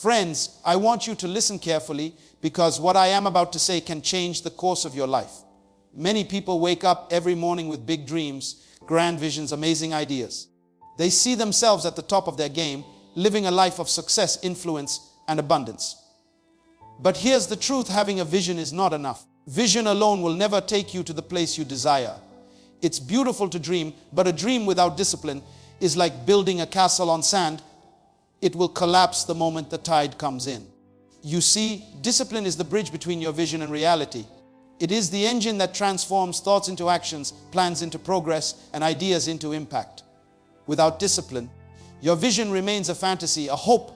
Friends, I want you to listen carefully because what I am about to say can change the course of your life. Many people wake up every morning with big dreams, grand visions, amazing ideas. They see themselves at the top of their game, living a life of success, influence, and abundance. But here's the truth, having a vision is not enough. Vision alone will never take you to the place you desire. It's beautiful to dream, but a dream without discipline is like building a castle on sand. It will collapse the moment the tide comes in. You see, discipline is the bridge between your vision and reality. It is the engine that transforms thoughts into actions, plans into progress, and ideas into impact. Without discipline, your vision remains a fantasy, a hope,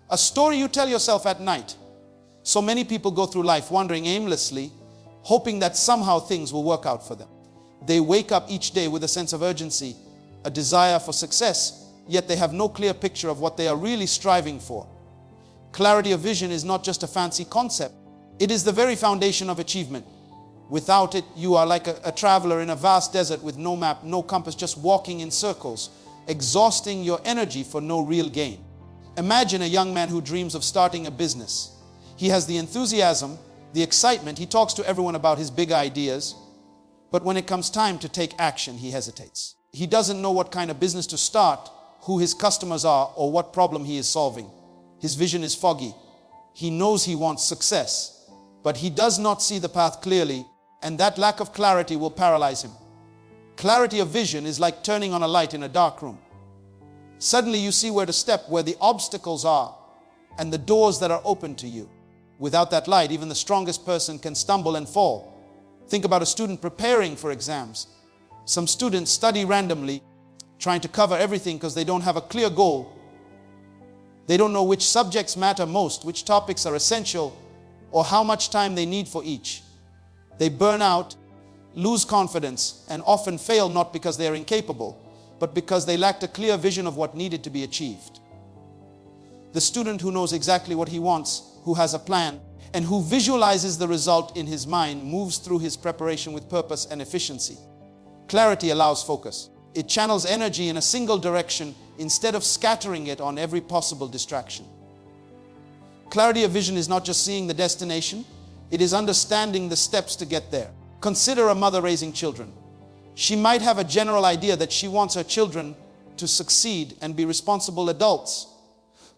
a story you tell yourself at night. So many people go through life wandering aimlessly, hoping that somehow things will work out for them. They wake up each day with a sense of urgency, a desire for success, yet they have no clear picture of what they are really striving for. Clarity of vision is not just a fancy concept. It is the very foundation of achievement. Without it, you are like a traveler in a vast desert with no map, no compass, just walking in circles, exhausting your energy for no real gain. Imagine a young man who dreams of starting a business. He has the enthusiasm, the excitement, he talks to everyone about his big ideas, but when it comes time to take action, he hesitates. He doesn't know what kind of business to start, who his customers are, or what problem he is solving. His vision is foggy. He knows he wants success, but he does not see the path clearly, and that lack of clarity will paralyze him. Clarity of vision is like turning on a light in a dark room. Suddenly you see where to step, where the obstacles are, and the doors that are open to you. Without that light, even the strongest person can stumble and fall. Think about a student preparing for exams. Some students study randomly, trying to cover everything because they don't have a clear goal. They don't know which subjects matter most, which topics are essential, or how much time they need for each. They burn out, lose confidence, and often fail not because they are incapable, but because they lacked a clear vision of what needed to be achieved. The student who knows exactly what he wants, who has a plan, and who visualizes the result in his mind moves through his preparation with purpose and efficiency. Clarity allows focus. It channels energy in a single direction instead of scattering it on every possible distraction. Clarity of vision is not just seeing the destination, it is understanding the steps to get there. Consider a mother raising children. She might have a general idea that she wants her children to succeed and be responsible adults.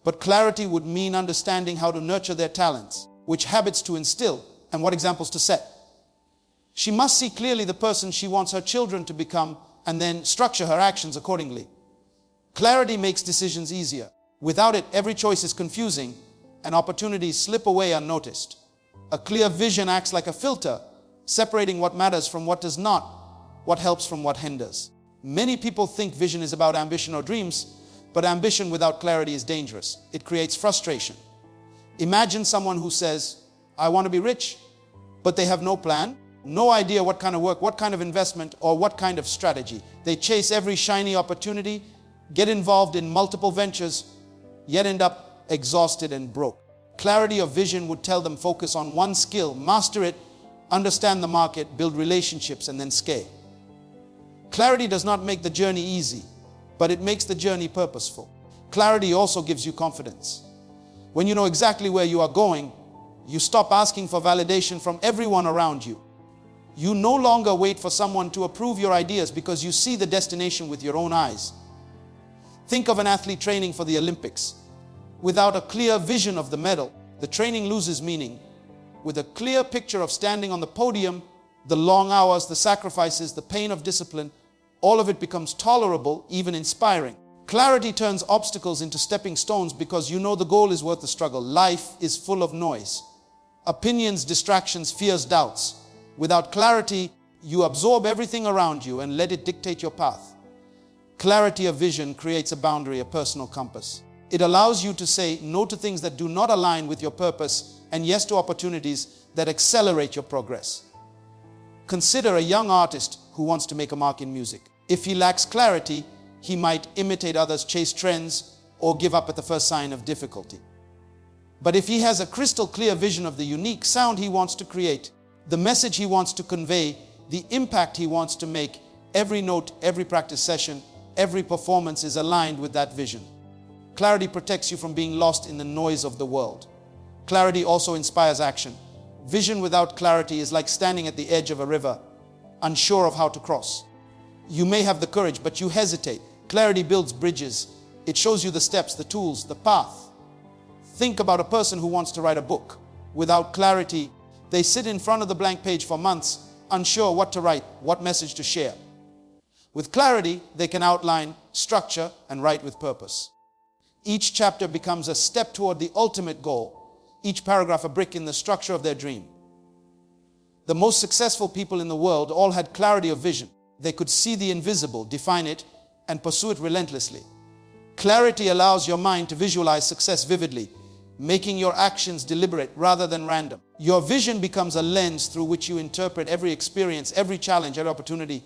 But clarity would mean understanding how to nurture their talents, which habits to instill, and what examples to set. She must see clearly the person she wants her children to become and then structure her actions accordingly. Clarity makes decisions easier. Without it, every choice is confusing and opportunities slip away unnoticed. A clear vision acts like a filter, separating what matters from what does not, what helps from what hinders. Many people think vision is about ambition or dreams, but ambition without clarity is dangerous. It creates frustration. Imagine someone who says, I want to be rich, but they have no plan, no idea what kind of work, what kind of investment, or what kind of strategy. They chase every shiny opportunity, get involved in multiple ventures, yet end up exhausted and broke. Clarity of vision would tell them focus on one skill, master it, understand the market, build relationships, and then scale. Clarity does not make the journey easy, but it makes the journey purposeful. Clarity also gives you confidence. When you know exactly where you are going, you stop asking for validation from everyone around you. You no longer wait for someone to approve your ideas because you see the destination with your own eyes. Think of an athlete training for the Olympics. Without a clear vision of the medal, the training loses meaning. With a clear picture of standing on the podium, the long hours, the sacrifices, the pain of discipline, all of it becomes tolerable, even inspiring. Clarity turns obstacles into stepping stones because you know the goal is worth the struggle. Life is full of noise. Opinions, distractions, fears, doubts. Without clarity, you absorb everything around you and let it dictate your path. Clarity of vision creates a boundary, a personal compass. It allows you to say no to things that do not align with your purpose and yes to opportunities that accelerate your progress. Consider a young artist who wants to make a mark in music. If he lacks clarity, he might imitate others, chase trends, or give up at the first sign of difficulty. But if he has a crystal clear vision of the unique sound he wants to create, the message he wants to convey, the impact he wants to make, every note, every practice session, every performance is aligned with that vision. Clarity protects you from being lost in the noise of the world. Clarity also inspires action. Vision without clarity is like standing at the edge of a river, unsure of how to cross. You may have the courage, but you hesitate. Clarity builds bridges. It shows you the steps, the tools, the path. Think about a person who wants to write a book. Without clarity, they sit in front of the blank page for months, unsure what to write, what message to share. With clarity, they can outline, structure, and write with purpose. Each chapter becomes a step toward the ultimate goal. Each paragraph a brick in the structure of their dream. The most successful people in the world all had clarity of vision. They could see the invisible, define it, and pursue it relentlessly. Clarity allows your mind to visualize success vividly, making your actions deliberate rather than random. Your vision becomes a lens through which you interpret every experience, every challenge, every opportunity.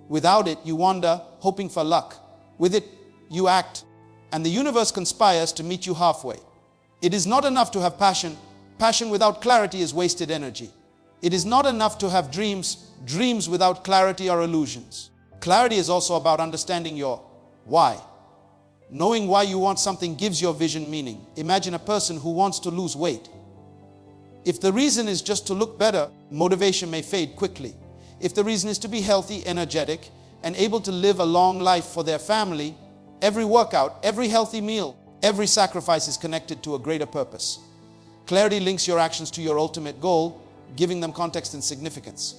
Without it, you wander, hoping for luck. With it, you act, and the universe conspires to meet you halfway. It is not enough to have passion. Passion without clarity is wasted energy. It is not enough to have dreams. Dreams without clarity are illusions. Clarity is also about understanding your why. Knowing why you want something gives your vision meaning. Imagine a person who wants to lose weight. If the reason is just to look better, motivation may fade quickly. If the reason is to be healthy, energetic, and able to live a long life for their family, every workout, every healthy meal, every sacrifice is connected to a greater purpose. Clarity links your actions to your ultimate goal, giving them context and significance.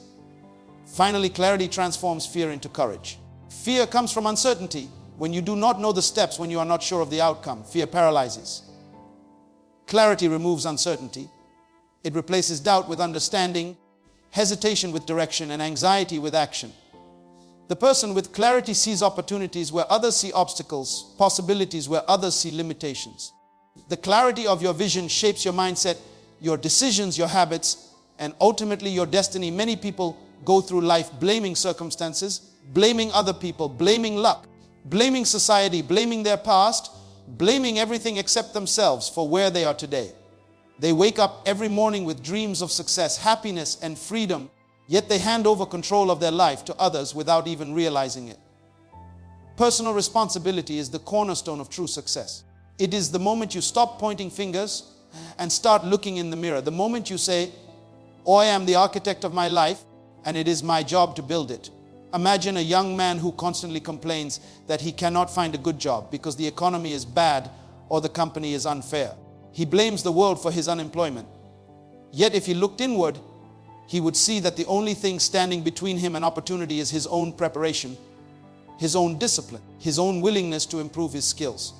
Finally, clarity transforms fear into courage. Fear comes from uncertainty. When you do not know the steps, when you are not sure of the outcome, fear paralyzes. Clarity removes uncertainty. It replaces doubt with understanding, hesitation with direction, and anxiety with action. The person with clarity sees opportunities where others see obstacles, possibilities where others see limitations. The clarity of your vision shapes your mindset, your decisions, your habits, and ultimately your destiny. Many people go through life blaming circumstances, blaming other people, blaming luck, blaming society, blaming their past, blaming everything except themselves for where they are today. They wake up every morning with dreams of success, happiness, and freedom, yet they hand over control of their life to others without even realizing it. Personal responsibility is the cornerstone of true success. It is the moment you stop pointing fingers and start looking in the mirror. The moment you say, "Oh, I am the architect of my life, and it is my job to build it." Imagine a young man who constantly complains that he cannot find a good job because the economy is bad or the company is unfair. He blames the world for his unemployment. Yet if he looked inward, he would see that the only thing standing between him and opportunity is his own preparation, his own discipline, his own willingness to improve his skills.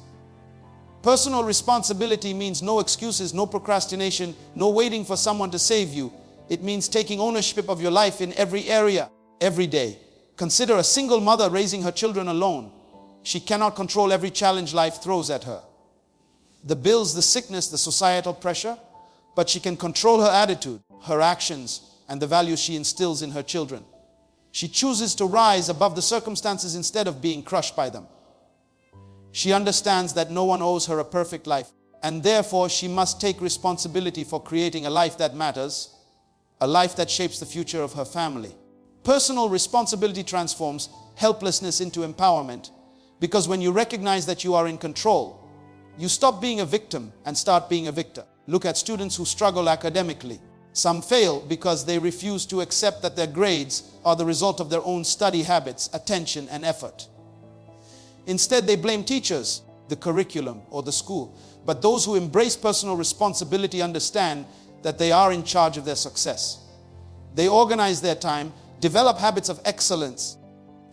Personal responsibility means no excuses, no procrastination, no waiting for someone to save you. It means taking ownership of your life in every area, every day. Consider a single mother raising her children alone. She cannot control every challenge life throws at her. The bills, the sickness, the societal pressure, but she can control her attitude, her actions, and the values she instills in her children. She chooses to rise above the circumstances instead of being crushed by them. She understands that no one owes her a perfect life, and therefore she must take responsibility for creating a life that matters, a life that shapes the future of her family. Personal responsibility transforms helplessness into empowerment, because when you recognize that you are in control, you stop being a victim and start being a victor. Look at students who struggle academically. Some fail because they refuse to accept that their grades are the result of their own study habits, attention, and effort. Instead, they blame teachers, the curriculum, or the school. But those who embrace personal responsibility understand that they are in charge of their success. They organize their time, develop habits of excellence,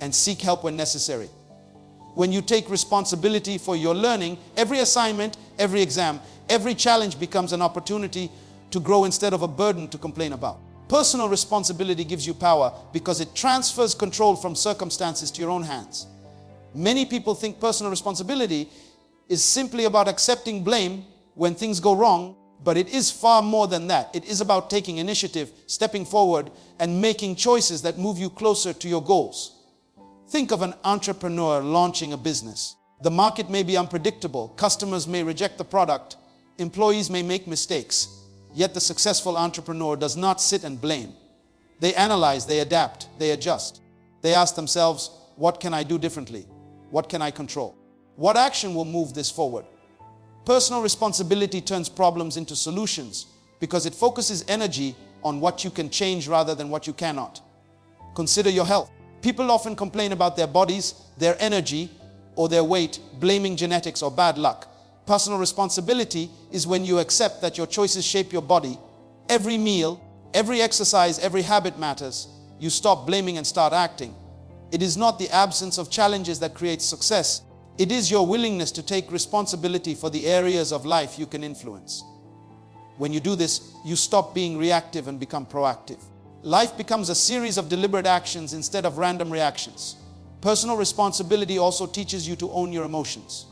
and seek help when necessary. When you take responsibility for your learning, every assignment, every exam, every challenge becomes an opportunity to grow instead of a burden to complain about. Personal responsibility gives you power because it transfers control from circumstances to your own hands. Many people think personal responsibility is simply about accepting blame when things go wrong, but it is far more than that. It is about taking initiative, stepping forward, and making choices that move you closer to your goals. Think of an entrepreneur launching a business. The market may be unpredictable, customers may reject the product, employees may make mistakes, yet the successful entrepreneur does not sit and blame. They analyze, they adapt, they adjust. They ask themselves, what can I do differently? What can I control? What action will move this forward? Personal responsibility turns problems into solutions because it focuses energy on what you can change rather than what you cannot. Consider your health. People often complain about their bodies, their energy, or their weight, blaming genetics or bad luck. Personal responsibility is when you accept that your choices shape your body. Every meal, every exercise, every habit matters. You stop blaming and start acting. It is not the absence of challenges that creates success. It is your willingness to take responsibility for the areas of life you can influence. When you do this, you stop being reactive and become proactive. Life becomes a series of deliberate actions instead of random reactions. Personal responsibility also teaches you to own your emotions.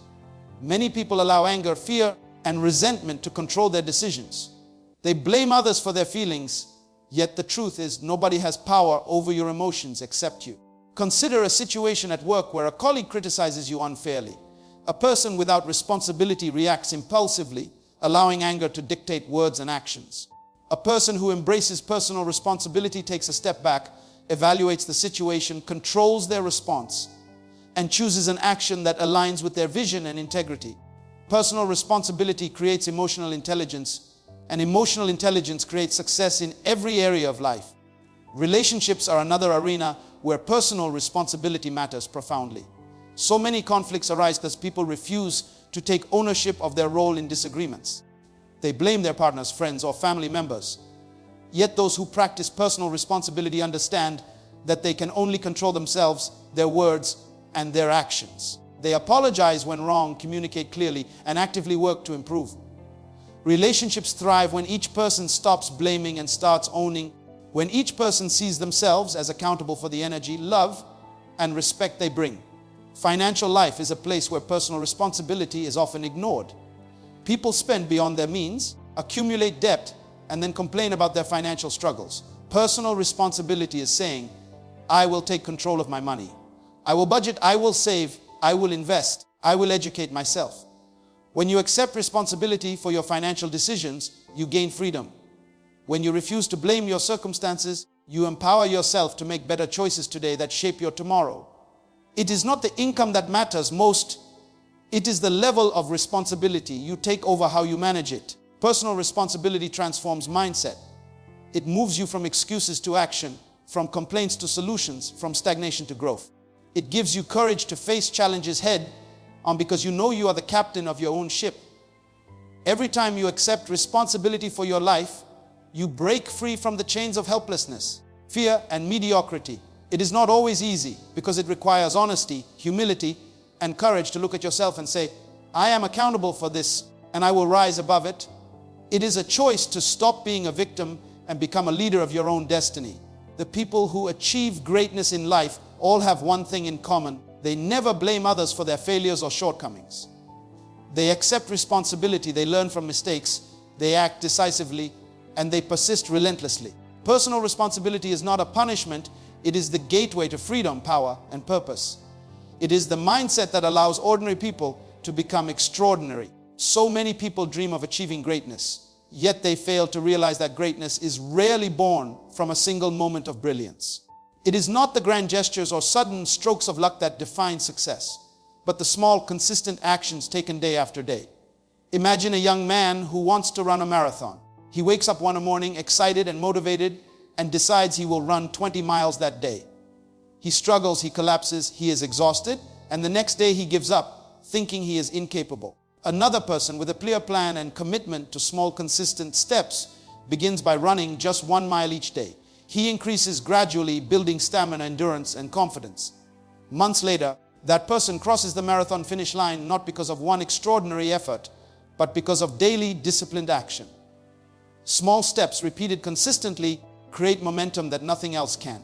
Many people allow anger, fear, and resentment to control their decisions. They blame others for their feelings, yet the truth is nobody has power over your emotions except you. Consider a situation at work where a colleague criticizes you unfairly. A person without responsibility reacts impulsively, allowing anger to dictate words and actions. A person who embraces personal responsibility takes a step back, evaluates the situation, controls their response, and chooses an action that aligns with their vision and integrity. Personal responsibility creates emotional intelligence, and emotional intelligence creates success in every area of life. Relationships are another arena where personal responsibility matters profoundly. So many conflicts arise because people refuse to take ownership of their role in disagreements. They blame their partners, friends, or family members. Yet those who practice personal responsibility understand that they can only control themselves, their words, and their actions. They apologize when wrong, communicate clearly, and actively work to improve. Relationships thrive when each person stops blaming and starts owning. When each person sees themselves as accountable for the energy, love, and respect they bring. Financial life is a place where personal responsibility is often ignored. People spend beyond their means, accumulate debt, and then complain about their financial struggles. Personal responsibility is saying, I will take control of my money. I will budget, I will save, I will invest, I will educate myself. When you accept responsibility for your financial decisions, you gain freedom. When you refuse to blame your circumstances, you empower yourself to make better choices today that shape your tomorrow. It is not the income that matters most. It is the level of responsibility you take over how you manage it. Personal responsibility transforms mindset. It moves you from excuses to action, from complaints to solutions, from stagnation to growth. It gives you courage to face challenges head on because you know you are the captain of your own ship. Every time you accept responsibility for your life, you break free from the chains of helplessness, fear, and mediocrity. It is not always easy because it requires honesty, humility, and courage to look at yourself and say, I am accountable for this and I will rise above it. It is a choice to stop being a victim and become a leader of your own destiny. The people who achieve greatness in life all have one thing in common. They never blame others for their failures or shortcomings. They accept responsibility, they learn from mistakes, they act decisively, and they persist relentlessly. Personal responsibility is not a punishment, it is the gateway to freedom, power, and purpose. It is the mindset that allows ordinary people to become extraordinary. So many people dream of achieving greatness, yet they fail to realize that greatness is rarely born from a single moment of brilliance. It is not the grand gestures or sudden strokes of luck that define success, but the small, consistent actions taken day after day. Imagine a young man who wants to run a marathon. He wakes up one morning excited and motivated and decides he will run 20 miles that day. He struggles, he collapses, he is exhausted, and the next day he gives up, thinking he is incapable. Another person with a clear plan and commitment to small, consistent steps begins by running just 1 mile each day. He increases gradually, building stamina, endurance, and confidence. Months later, that person crosses the marathon finish line not because of one extraordinary effort, but because of daily disciplined action. Small steps repeated consistently create momentum that nothing else can.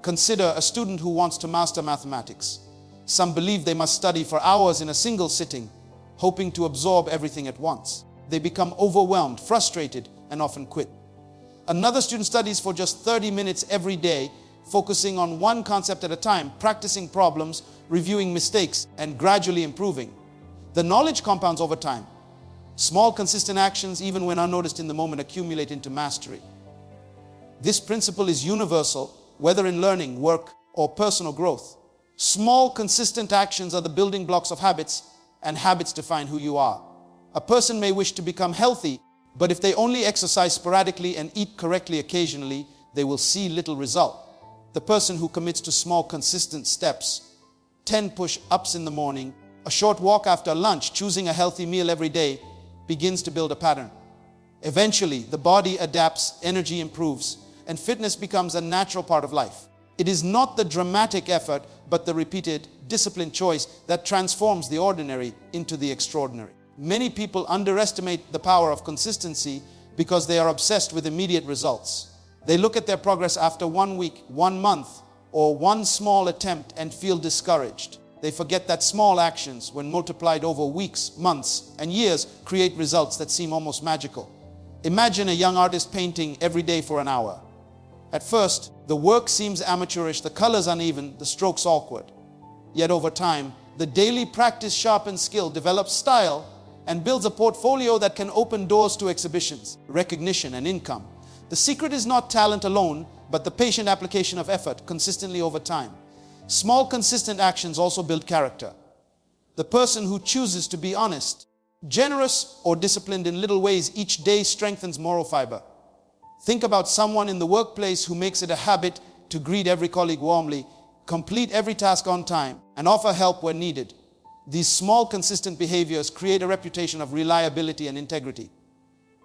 Consider a student who wants to master mathematics. Some believe they must study for hours in a single sitting, hoping to absorb everything at once. They become overwhelmed, frustrated, and often quit. Another student studies for just 30 minutes every day, focusing on one concept at a time, practicing problems, reviewing mistakes, and gradually improving. The knowledge compounds over time. Small, consistent actions, even when unnoticed in the moment, accumulate into mastery. This principle is universal, whether in learning, work, or personal growth. Small, consistent actions are the building blocks of habits, and habits define who you are. A person may wish to become healthy, but if they only exercise sporadically and eat correctly occasionally, they will see little result. The person who commits to small, consistent steps, 10 push-ups in the morning, a short walk after lunch, choosing a healthy meal every day, begins to build a pattern. Eventually, the body adapts, energy improves, and fitness becomes a natural part of life. It is not the dramatic effort, but the repeated, disciplined choice that transforms the ordinary into the extraordinary. Many people underestimate the power of consistency because they are obsessed with immediate results. They look at their progress after 1 week, 1 month, or one small attempt and feel discouraged. They forget that small actions, when multiplied over weeks, months, and years, create results that seem almost magical. Imagine a young artist painting every day for an hour. At first, the work seems amateurish, the colors uneven, the strokes awkward. Yet over time, the daily practice sharpens skill, develops style, and builds a portfolio that can open doors to exhibitions, recognition, and income. The secret is not talent alone, but the patient application of effort consistently over time. Small, consistent actions also build character. The person who chooses to be honest, generous, or disciplined in little ways each day strengthens moral fiber. Think about someone in the workplace who makes it a habit to greet every colleague warmly, complete every task on time, and offer help when needed. These small, consistent behaviors create a reputation of reliability and integrity.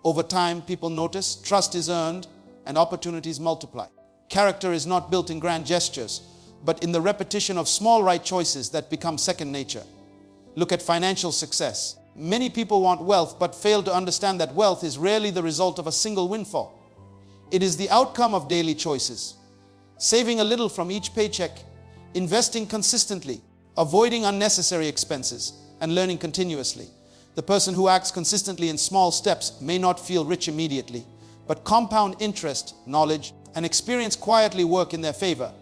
Over time, people notice, trust is earned, and opportunities multiply. Character is not built in grand gestures, but in the repetition of small right choices that become second nature. Look at financial success. Many people want wealth, but fail to understand that wealth is rarely the result of a single windfall. It is the outcome of daily choices. Saving a little from each paycheck, investing consistently, avoiding unnecessary expenses, and learning continuously. The person who acts consistently in small steps may not feel rich immediately, but compound interest, knowledge, and experience quietly work in their favor.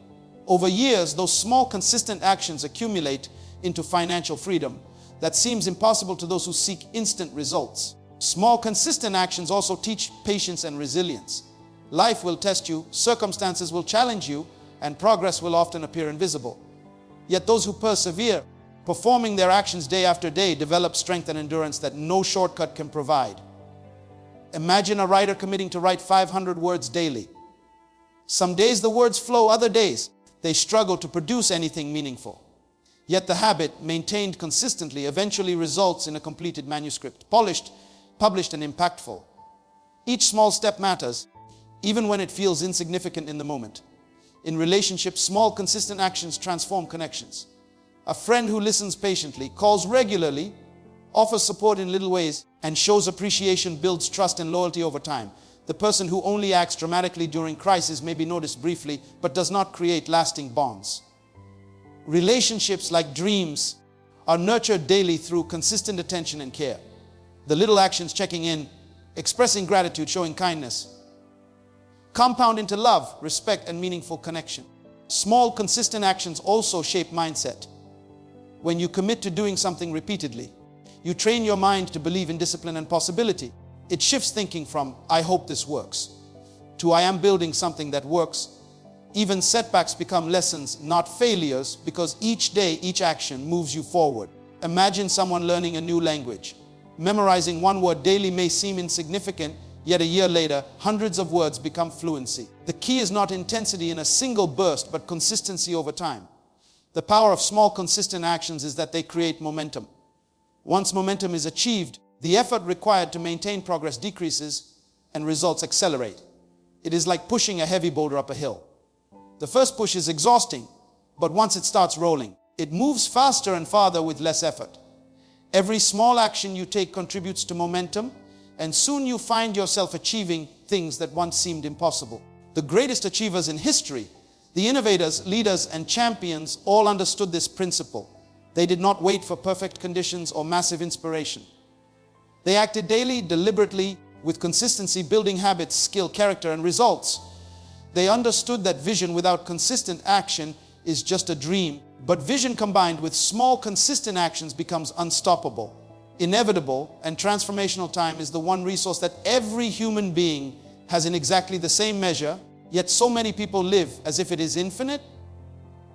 Over years, those small, consistent actions accumulate into financial freedom that seems impossible to those who seek instant results. Small, consistent actions also teach patience and resilience. Life will test you, circumstances will challenge you, and progress will often appear invisible. Yet those who persevere, performing their actions day after day, develop strength and endurance that no shortcut can provide. Imagine a writer committing to write 500 words daily. Some days the words flow, other days they struggle to produce anything meaningful. Yet the habit, maintained consistently, eventually results in a completed manuscript, polished, published, and impactful. Each small step matters, even when it feels insignificant in the moment. In relationships, small, consistent actions transform connections. A friend who listens patiently, calls regularly, offers support in little ways, and shows appreciation builds trust and loyalty over time. The person who only acts dramatically during crisis may be noticed briefly, but does not create lasting bonds. Relationships, like dreams, are nurtured daily through consistent attention and care. The little actions, checking in, expressing gratitude, showing kindness, compound into love, respect, and meaningful connection. Small, consistent actions also shape mindset. When you commit to doing something repeatedly, you train your mind to believe in discipline and possibility. It shifts thinking from, "I hope this works," to, "I am building something that works." Even setbacks become lessons, not failures, because each day, each action moves you forward. Imagine someone learning a new language. Memorizing one word daily may seem insignificant, yet a year later, hundreds of words become fluency. The key is not intensity in a single burst, but consistency over time. The power of small, consistent actions is that they create momentum. Once momentum is achieved, the effort required to maintain progress decreases and results accelerate. It is like pushing a heavy boulder up a hill. The first push is exhausting, but once it starts rolling, it moves faster and farther with less effort. Every small action you take contributes to momentum, and soon you find yourself achieving things that once seemed impossible. The greatest achievers in history, the innovators, leaders, and champions, all understood this principle. They did not wait for perfect conditions or massive inspiration. They acted daily, deliberately, with consistency, building habits, skill, character, and results. They understood that vision without consistent action is just a dream, but vision combined with small, consistent actions becomes unstoppable. Inevitable and transformational time is the one resource that every human being has in exactly the same measure, yet so many people live as if it is infinite.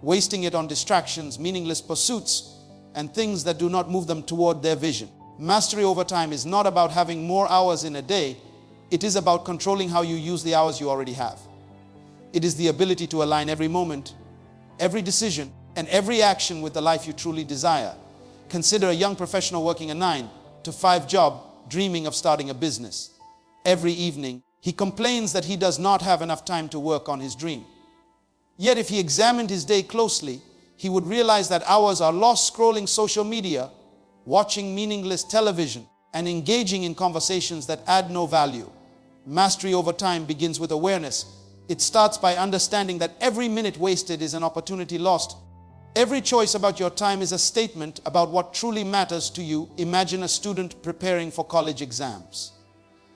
wasting it on distractions, meaningless pursuits, and things that do not move them toward their vision. Mastery over time is not about having more hours in a day. It is about controlling how you use the hours you already have. It is the ability to align every moment, every decision, and every action with the life you truly desire. Consider a young professional working a 9-to-5 job, dreaming of starting a business. Every evening, he complains that he does not have enough time to work on his dream. Yet if he examined his day closely, he would realize that hours are lost scrolling social media, watching meaningless television, and engaging in conversations that add no value. Mastery over time begins with awareness. It starts by understanding that every minute wasted is an opportunity lost. Every choice about your time is a statement about what truly matters to you. Imagine a student preparing for college exams.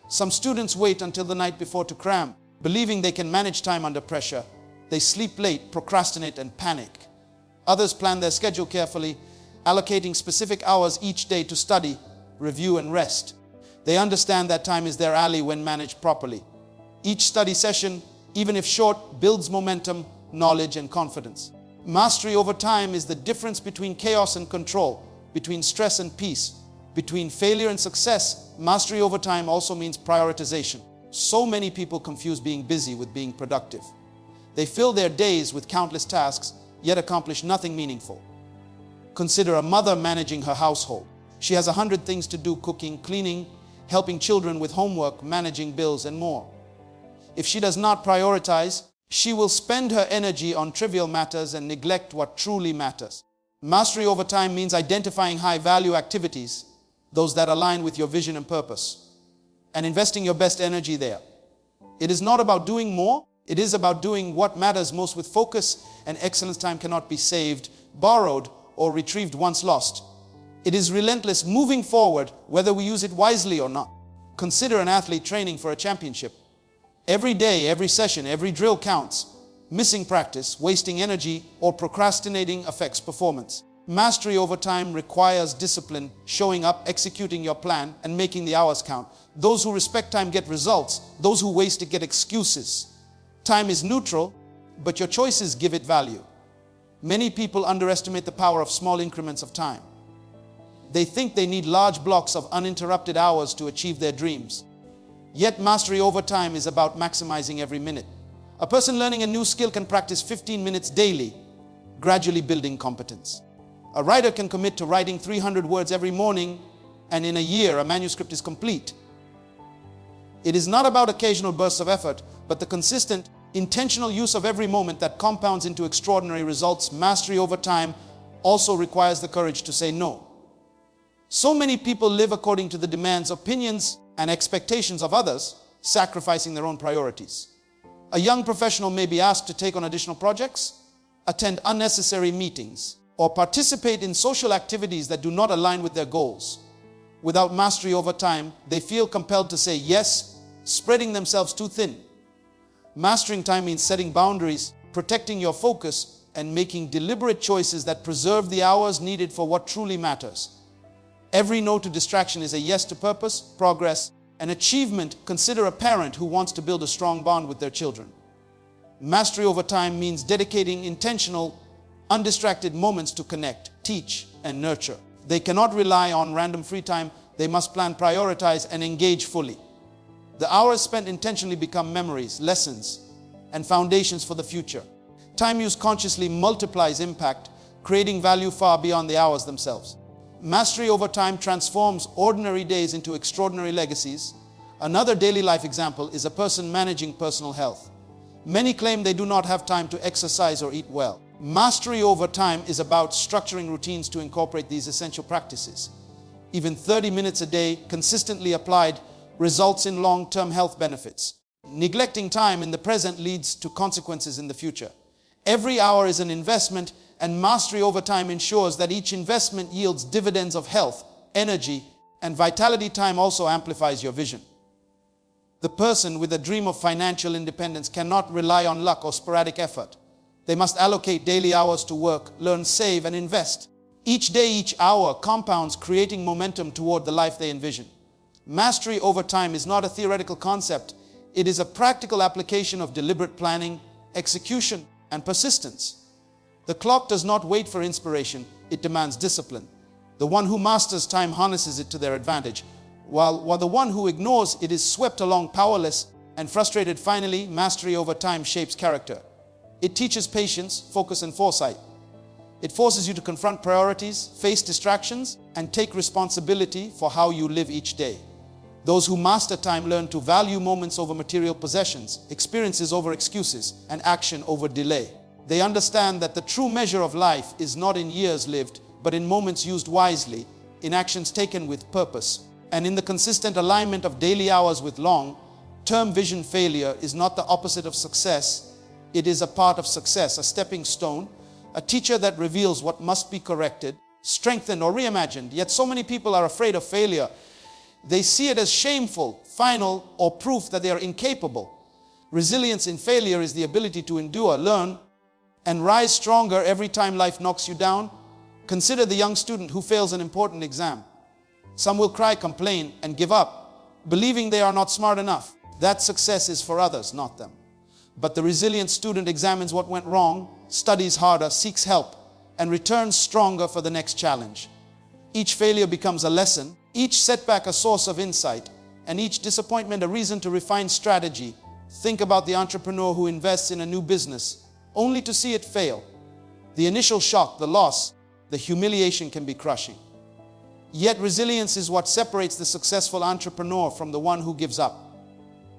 Some students wait until the night before to cram, believing they can manage time under pressure. They sleep late, procrastinate, and panic. Others plan their schedule carefully, allocating specific hours each day to study, review, and rest. They understand that time is their ally when managed properly. Each study session, even if short, builds momentum, knowledge, and confidence. Mastery over time is the difference between chaos and control, between stress and peace, between failure and success. Mastery over time also means prioritization. So many people confuse being busy with being productive. They fill their days with countless tasks, yet accomplish nothing meaningful. Consider a mother managing her household. She has 100 things to do: cooking, cleaning, helping children with homework, managing bills, and more. If she does not prioritize, she will spend her energy on trivial matters and neglect what truly matters. Mastery over time means identifying high-value activities, those that align with your vision and purpose, and investing your best energy there. It is not about doing more. It is about doing what matters most with focus and excellence. Time cannot be saved, borrowed, or retrieved once lost. It is relentless, moving forward, whether we use it wisely or not. Consider an athlete training for a championship. Every day, every session, every drill counts. Missing practice, wasting energy, or procrastinating affects performance. Mastery over time requires discipline, showing up, executing your plan, and making the hours count. Those who respect time get results. Those who waste it get excuses. Time is neutral, but your choices give it value. Many people underestimate the power of small increments of time. They think they need large blocks of uninterrupted hours to achieve their dreams. Yet mastery over time is about maximizing every minute. A person learning a new skill can practice 15 minutes daily, gradually building competence. A writer can commit to writing 300 words every morning, and in a year a manuscript is complete. It is not about occasional bursts of effort, but the consistent, intentional use of every moment that compounds into extraordinary results. Mastery over time also requires the courage to say no. So many people live according to the demands, opinions, and expectations of others, sacrificing their own priorities. A young professional may be asked to take on additional projects, attend unnecessary meetings, or participate in social activities that do not align with their goals. Without mastery over time, they feel compelled to say yes, spreading themselves too thin. Mastering time means setting boundaries, protecting your focus, and making deliberate choices that preserve the hours needed for what truly matters. Every no to distraction is a yes to purpose, progress, and achievement. Consider a parent who wants to build a strong bond with their children. Mastery over time means dedicating intentional, undistracted moments to connect, teach, and nurture. They cannot rely on random free time. They must plan, prioritize, and engage fully. The hours spent intentionally become memories, lessons, and foundations for the future. Time used consciously multiplies impact, creating value far beyond the hours themselves. Mastery over time transforms ordinary days into extraordinary legacies. Another daily life example is a person managing personal health. Many claim they do not have time to exercise or eat well. Mastery over time is about structuring routines to incorporate these essential practices. Even 30 minutes a day, consistently applied, results in long-term health benefits. Neglecting time in the present leads to consequences in the future. Every hour is an investment, and mastery over time ensures that each investment yields dividends of health, energy, and vitality. Time also amplifies your vision. The person with a dream of financial independence cannot rely on luck or sporadic effort. They must allocate daily hours to work, learn, save, and invest. Each day, each hour compounds, creating momentum toward the life they envision. Mastery over time is not a theoretical concept. It is a practical application of deliberate planning, execution, and persistence. The clock does not wait for inspiration, it demands discipline. The one who masters time harnesses it to their advantage, while the one who ignores it is swept along powerless and frustrated. Finally, mastery over time shapes character. It teaches patience, focus, and foresight. It forces you to confront priorities, face distractions, and take responsibility for how you live each day. Those who master time learn to value moments over material possessions, experiences over excuses, and action over delay. They understand that the true measure of life is not in years lived, but in moments used wisely, in actions taken with purpose, and in the consistent alignment of daily hours with long-term vision. Failure is not the opposite of success. It is a part of success, a stepping stone, a teacher that reveals what must be corrected, strengthened, or reimagined. Yet so many people are afraid of failure. They see it as shameful, final, or proof that they are incapable. Resilience in failure is the ability to endure, learn, and rise stronger every time life knocks you down. Consider the young student who fails an important exam. Some will cry, complain, and give up, believing they are not smart enough. That success is for others, not them. But the resilient student examines what went wrong, studies harder, seeks help, and returns stronger for the next challenge. Each failure becomes a lesson, each setback a source of insight, and each disappointment a reason to refine strategy. Think about the entrepreneur who invests in a new business, only to see it fail. The initial shock, the loss, the humiliation can be crushing. Yet resilience is what separates the successful entrepreneur from the one who gives up.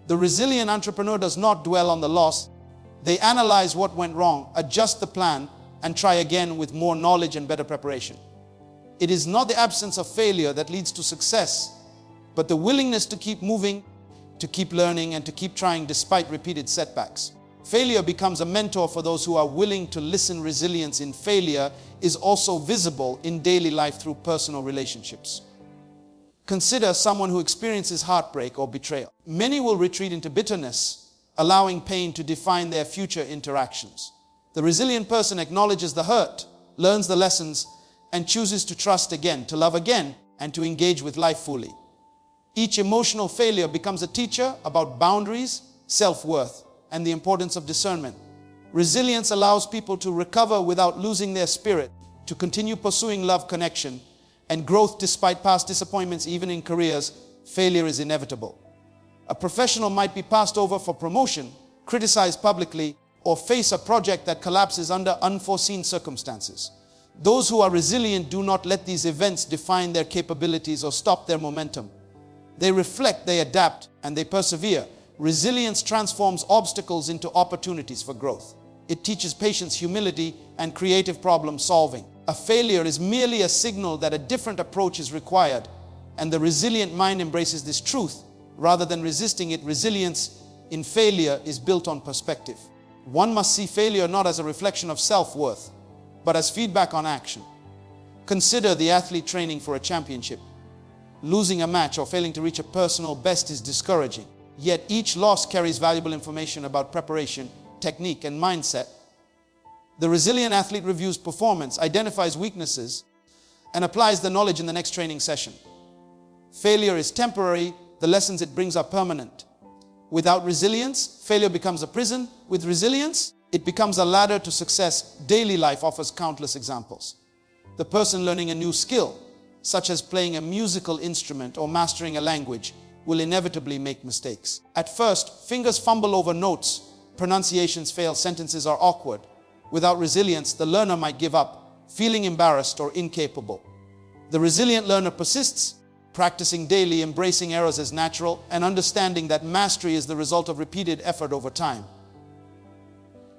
The resilient entrepreneur does not dwell on the loss. They analyze what went wrong, adjust the plan, and try again with more knowledge and better preparation. It is not the absence of failure that leads to success, but the willingness to keep moving, to keep learning, and to keep trying despite repeated setbacks. Failure becomes a mentor for those who are willing to listen. Resilience in failure is also visible in daily life through personal relationships. Consider someone who experiences heartbreak or betrayal. Many will retreat into bitterness, allowing pain to define their future interactions. The resilient person acknowledges the hurt, learns the lessons, and chooses to trust again, to love again, and to engage with life fully. Each emotional failure becomes a teacher about boundaries, self-worth, and the importance of discernment. Resilience allows people to recover without losing their spirit, to continue pursuing love, connection, and growth despite past disappointments. Even in careers, failure is inevitable. A professional might be passed over for promotion, criticized publicly, or face a project that collapses under unforeseen circumstances. Those who are resilient do not let these events define their capabilities or stop their momentum. They reflect, they adapt, and they persevere. Resilience transforms obstacles into opportunities for growth. It teaches patience, humility, and creative problem solving. A failure is merely a signal that a different approach is required, and the resilient mind embraces this truth rather than resisting it. Resilience in failure is built on perspective. One must see failure not as a reflection of self-worth, but as feedback on action. Consider the athlete training for a championship. Losing a match or failing to reach a personal best is discouraging. Yet each loss carries valuable information about preparation, technique, and mindset. The resilient athlete reviews performance, identifies weaknesses, and applies the knowledge in the next training session. Failure is temporary, the lessons it brings are permanent. Without resilience, failure becomes a prison. With resilience, it becomes a ladder to success. Daily life offers countless examples. The person learning a new skill, such as playing a musical instrument or mastering a language, will inevitably make mistakes. At first, fingers fumble over notes, pronunciations fail, sentences are awkward. Without resilience, the learner might give up, feeling embarrassed or incapable. The resilient learner persists, practicing daily, embracing errors as natural, and understanding that mastery is the result of repeated effort over time.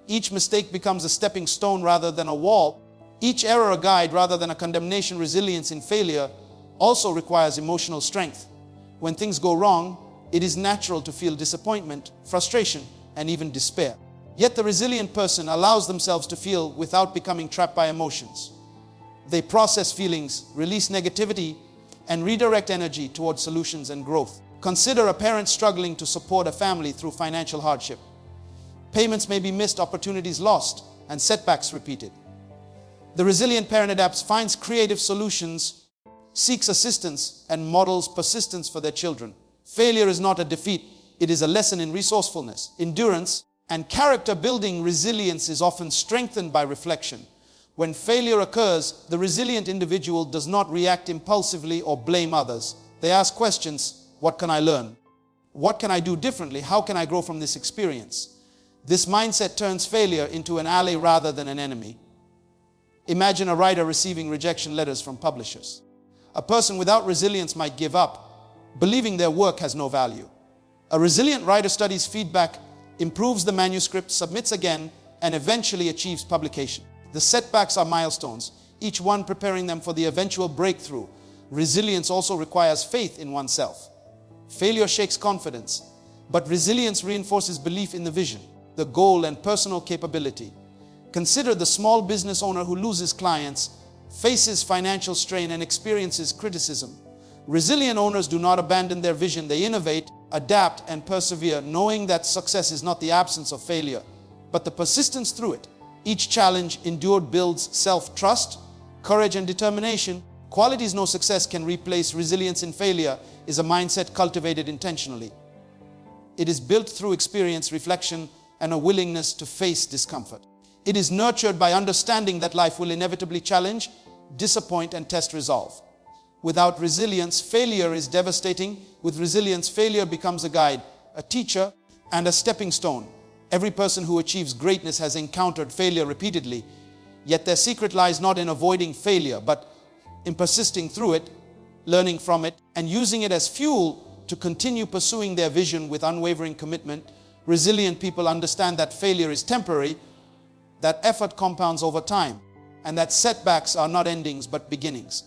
Each mistake becomes a stepping stone rather than a wall. Each error a guide rather than a condemnation. Resilience in failure also requires emotional strength. When things go wrong, it is natural to feel disappointment, frustration, and even despair. Yet the resilient person allows themselves to feel without becoming trapped by emotions. They process feelings, release negativity, and redirect energy towards solutions and growth. Consider a parent struggling to support a family through financial hardship. Payments may be missed, opportunities lost, and setbacks repeated. The resilient parent adapts, finds creative solutions, seeks assistance, and models persistence for their children. Failure is not a defeat. It is a lesson in resourcefulness, endurance, and character building. Resilience is often strengthened by reflection. When failure occurs, the resilient individual does not react impulsively or blame others. They ask questions: what can I learn? What can I do differently? How can I grow from this experience? This mindset turns failure into an ally rather than an enemy. Imagine a writer receiving rejection letters from publishers. A person without resilience might give up, believing their work has no value. A resilient writer studies feedback, improves the manuscript, submits again, and eventually achieves publication. The setbacks are milestones, each one preparing them for the eventual breakthrough. Resilience also requires faith in oneself. Failure shakes confidence, but resilience reinforces belief in the vision, the goal, and personal capability. Consider the small business owner who loses clients, faces financial strain, and experiences criticism. Resilient owners do not abandon their vision. They innovate, adapt, and persevere, knowing that success is not the absence of failure, but the persistence through it. Each challenge endured builds self-trust, courage, and determination. Qualities no success can replace. Resilience in failure is a mindset cultivated intentionally. It is built through experience, reflection, and a willingness to face discomfort. It is nurtured by understanding that life will inevitably challenge, disappoint, and test resolve. Without resilience, failure is devastating. With resilience, failure becomes a guide, a teacher, and a stepping stone. Every person who achieves greatness has encountered failure repeatedly, yet their secret lies not in avoiding failure, but in persisting through it, learning from it, and using it as fuel to continue pursuing their vision with unwavering commitment. Resilient people understand that failure is temporary, that effort compounds over time, and that setbacks are not endings but beginnings.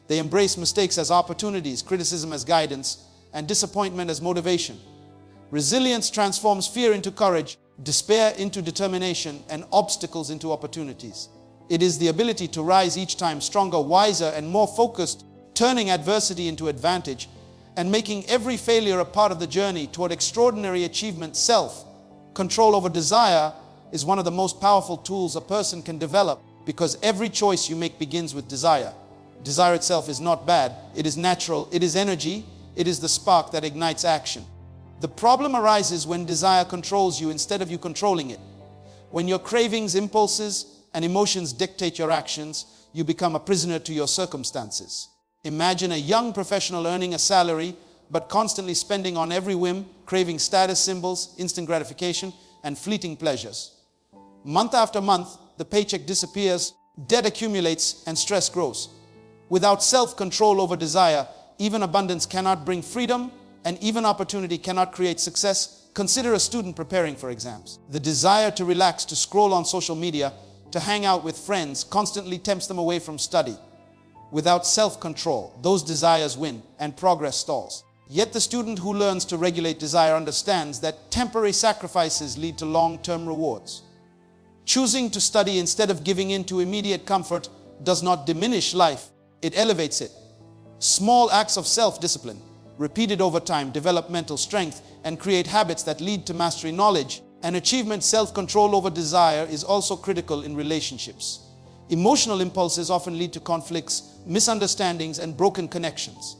They embrace mistakes as opportunities, criticism as guidance, and disappointment as motivation. Resilience transforms fear into courage, despair into determination, and obstacles into opportunities. It is the ability to rise each time stronger, wiser, and more focused, turning adversity into advantage and making every failure a part of the journey toward extraordinary achievement. Self-control over desire is one of the most powerful tools a person can develop, because every choice you make begins with desire. Desire itself is not bad. It is natural. It is energy. It is the spark that ignites action. The problem arises when desire controls you instead of you controlling it. When your cravings, impulses, and emotions dictate your actions, you become a prisoner to your circumstances. Imagine a young professional earning a salary, but constantly spending on every whim, craving status symbols, instant gratification, and fleeting pleasures. Month after month, the paycheck disappears, debt accumulates, and stress grows. Without self-control over desire, even abundance cannot bring freedom, and even opportunity cannot create success. Consider a student preparing for exams. The desire to relax, to scroll on social media, to hang out with friends constantly tempts them away from study. Without self-control, those desires win and progress stalls. Yet the student who learns to regulate desire understands that temporary sacrifices lead to long-term rewards. Choosing to study instead of giving in to immediate comfort does not diminish life, it elevates it. Small acts of self-discipline, repeated over time, develop mental strength and create habits that lead to mastery. Knowledge and achievement. Self-control over desire is also critical in relationships. Emotional impulses often lead to conflicts, misunderstandings, and broken connections.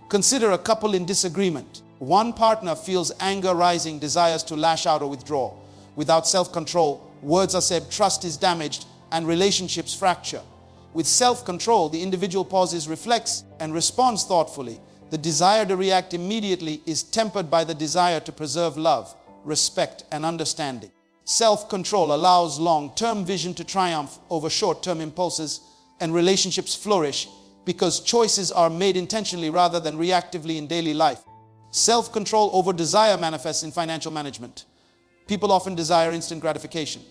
Consider a couple in disagreement. One partner feels anger rising, desires to lash out or withdraw. Without self-control, words are said, trust is damaged, and relationships fracture. With self-control, the individual pauses, reflects, and responds thoughtfully. The desire to react immediately is tempered by the desire to preserve love, respect, and understanding. Self-control allows long-term vision to triumph over short-term impulses, and relationships flourish because choices are made intentionally rather than reactively in daily life. Self-control over desire manifests in financial management. People often desire instant gratification,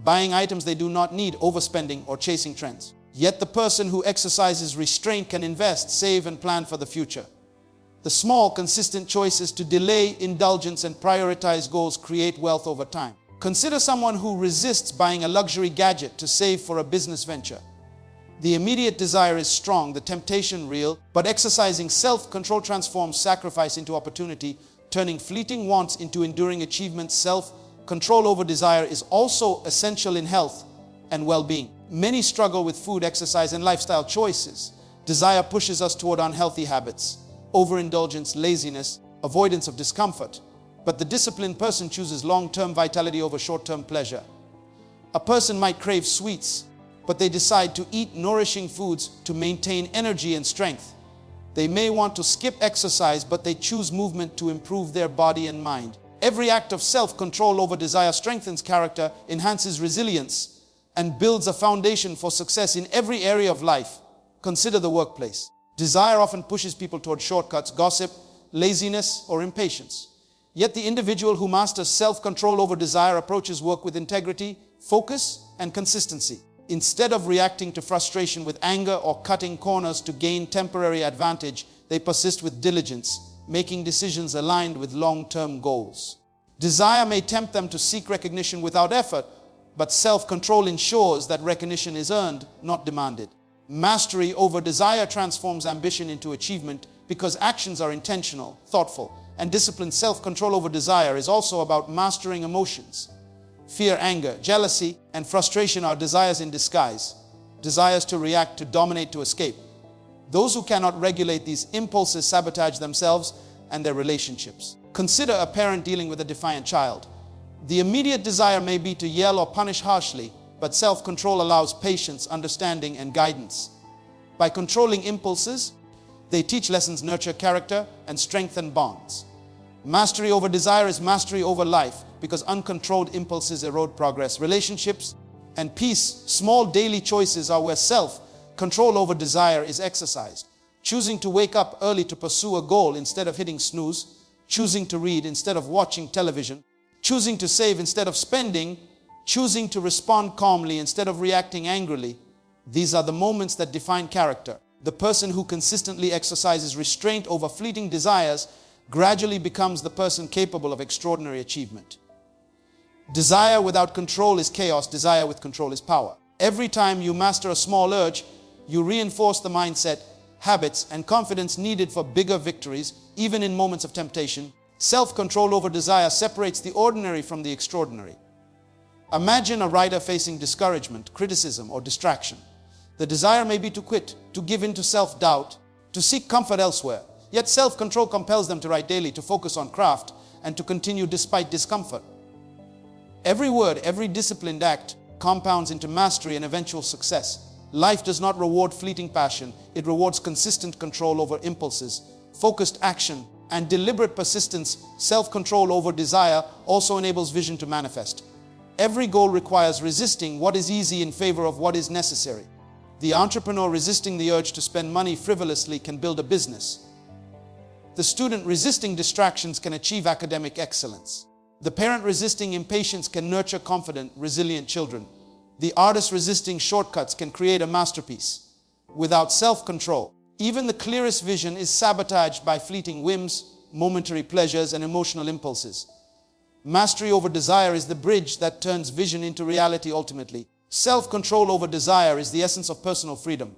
buying items they do not need, overspending, or chasing trends. Yet the person who exercises restraint can invest, save, and plan for the future. The small, consistent choices to delay indulgence and prioritize goals create wealth over time. Consider someone who resists buying a luxury gadget to save for a business venture. The immediate desire is strong, the temptation real, but exercising self-control transforms sacrifice into opportunity, turning fleeting wants into enduring achievements. Self-control over desire is also essential in health and well-being. Many struggle with food, exercise, and lifestyle choices. Desire pushes us toward unhealthy habits, overindulgence, laziness, avoidance of discomfort. But the disciplined person chooses long-term vitality over short-term pleasure. A person might crave sweets, but they decide to eat nourishing foods to maintain energy and strength. They may want to skip exercise, but they choose movement to improve their body and mind. Every act of self-control over desire strengthens character, enhances resilience, and builds a foundation for success in every area of life. Consider the workplace. Desire often pushes people toward shortcuts, gossip, laziness, or impatience. Yet the individual who masters self-control over desire approaches work with integrity, focus, and consistency. Instead of reacting to frustration with anger or cutting corners to gain temporary advantage, they persist with diligence, making decisions aligned with long-term goals. Desire may tempt them to seek recognition without effort, but self-control ensures that recognition is earned, not demanded. Mastery over desire transforms ambition into achievement because actions are intentional, thoughtful, and disciplined. Self-control over desire is also about mastering emotions. Fear, anger, jealousy, and frustration are desires in disguise. Desires to react, to dominate, to escape. Those who cannot regulate these impulses sabotage themselves and their relationships. Consider a parent dealing with a defiant child. The immediate desire may be to yell or punish harshly, but self-control allows patience, understanding, and guidance. By controlling impulses, they teach lessons, nurture character, and strengthen bonds. Mastery over desire is mastery over life, because uncontrolled impulses erode progress, relationships, and peace. Small daily choices are where self-control over desire is exercised. Choosing to wake up early to pursue a goal instead of hitting snooze, choosing to read instead of watching television, choosing to save instead of spending, choosing to respond calmly instead of reacting angrily. These are the moments that define character. The person who consistently exercises restraint over fleeting desires gradually becomes the person capable of extraordinary achievement. Desire without control is chaos. Desire with control is power. Every time you master a small urge, you reinforce the mindset, habits, and confidence needed for bigger victories, even in moments of temptation. Self-control over desire separates the ordinary from the extraordinary. Imagine a writer facing discouragement, criticism, or distraction. The desire may be to quit, to give in to self-doubt, to seek comfort elsewhere. Yet self-control compels them to write daily, to focus on craft, and to continue despite discomfort. Every word, every disciplined act compounds into mastery and eventual success. Life does not reward fleeting passion. It rewards consistent control over impulses, focused action, and deliberate persistence. Self-control over desire also enables vision to manifest. Every goal requires resisting what is easy in favor of what is necessary. The entrepreneur resisting the urge to spend money frivolously can build a business. The student resisting distractions can achieve academic excellence. The parent resisting impatience can nurture confident, resilient children. The artist resisting shortcuts can create a masterpiece. Without self-control, even the clearest vision is sabotaged by fleeting whims, momentary pleasures, and emotional impulses. Mastery over desire is the bridge that turns vision into reality ultimately. Self-control over desire is the essence of personal freedom.